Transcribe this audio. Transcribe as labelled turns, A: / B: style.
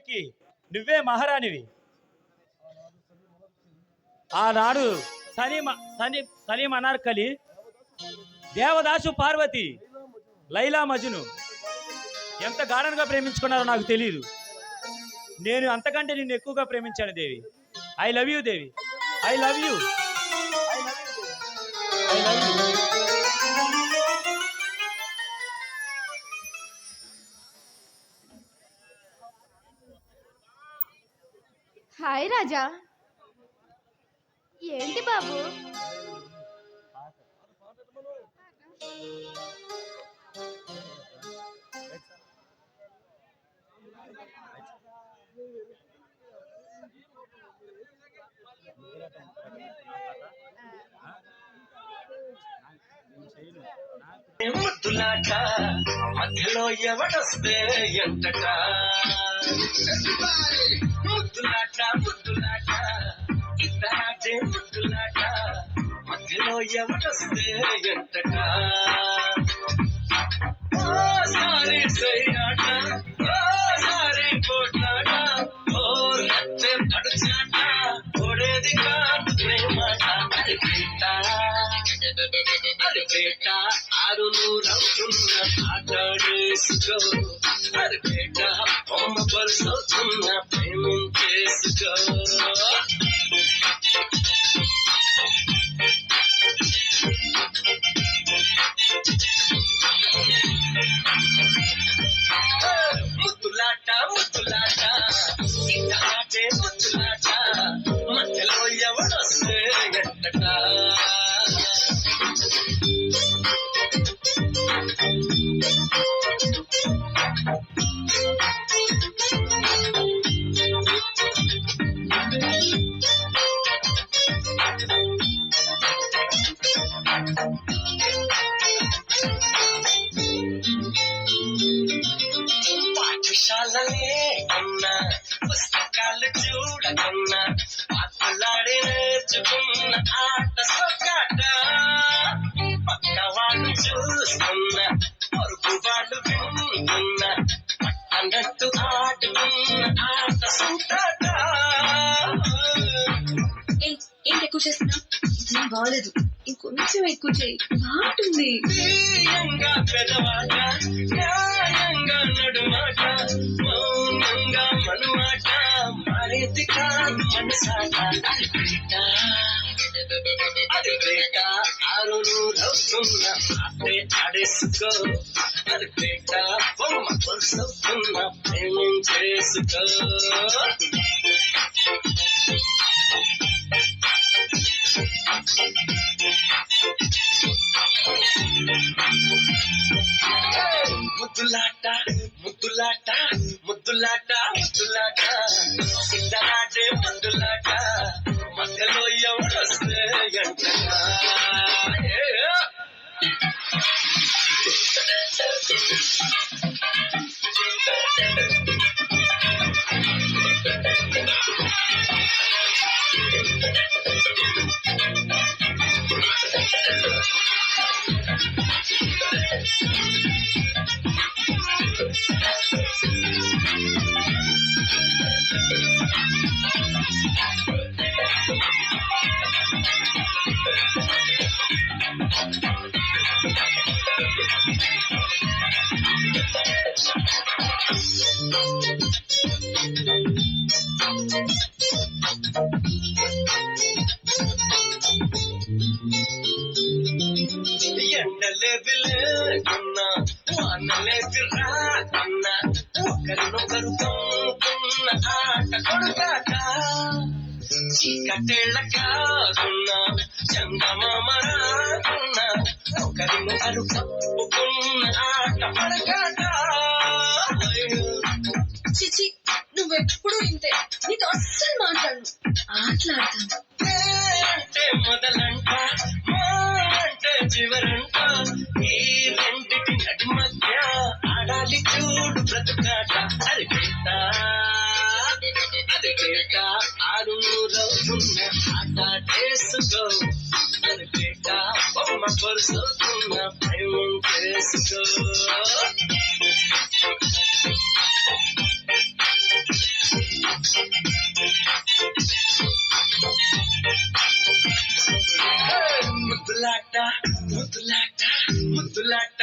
A: రాజ్యానికి నువ్వే మహారాణివి. ఆనాడు సలీం అనార్కలి, దేవదాసు పార్వతి, లైలా మజ్ను ఎంత గాఢంగా ప్రేమించుకున్నారో నాకు తెలియదు. నేను అంతకంటే నిన్ను ఎక్కువగా ప్రేమించాను Devi. I love you Devi, I love you, I love you.
B: Hi Raja. ఏంటి బాబు?
C: ముద్దులాట మధ్యలో ఎవడొస్తే ఎంతట, ముద్దులాట ముద్దులాట ఇద్దరాటే ముద్దులాట మధ్యలో ఎవడొస్తే ఎంతట. ఓ సారీ సయ్యాట, ఓ సారీ కోట్లాట, ఓ నచ్చే పడుచాట, కొడేది కాదు ప్రేమాట. అరి పేట ఆరును రౌతున్న ఆటాడేసుకో, అరి పేట బొమ్మ పరుసవుతున్న ప్రేమించేసుకో. ముద్దులాట ముద్దులాట ఇలాంటి ముద్దులాట మధ్యలో ఎవడొస్తే ఎంతట. పాఠశాలలే కన్నా పుస్తకాలు చూడకన్నా పాటలాడి నేర్చుకున్న ఆట సొక్కాట, పక్క వాళ్ళు చూస్తున్న పరుగు వాళ్ళు వింటున్న పట్టనట్టు ఆడుకున్న ఆట సొక్కాట.
B: ఏంటి ఎక్కువ చేస్తున్నా? ఏం బాగలేదు, ఇంకొంచెం ఎక్కువ చేయి, బాగుంటుంది.
C: తీయంగా పెదవాట, న్యాయంగా నడుమాట, మౌనంగా మనుమాట, మారేది కాదు మనసాట. అది పేట ఆరును రవుతున్న ఆటే ఆడేసుకో, అది పేట బొమ్మ పరుసవుతున్న ప్రేమించేసుకో. ముద్దులాట ముద్దులాట ముద్దులాట ముద్దులాట ఇద్దరాటే ముద్దులాట మధ్యలో ఎవడొస్తే ఎంతగా. ఎండలేవి లేకున్నా వానలేవి రాకున్నా ఒకరినొకరు తోకున్న ఆట కొడుకాట, చీకటేళ్ళ కాకున్నా చందమామ రాకున్నా ఒకరినొకరు కప్పుకున్న ఆట పడకాట.
B: చిచి, నువ్వెప్పుడు ఇంతే, నీతో అస్సలు మాట్లాడు. ఆటలాడతాను
C: అంటే మొదలంట, మా అంటే చివరంట, ఈ రెండిటి నడి మధ్య ఆడాలి చూడు బ్రతుకాట. అది పేట అది పేట ఆరును రవుతున్న ఆట చేసుకో, అది పేట బొమ్మ పరుసవుతున్న ప్రేమం చేసుకో. ముద్దులాట ముద్దులాట ముద్దులాట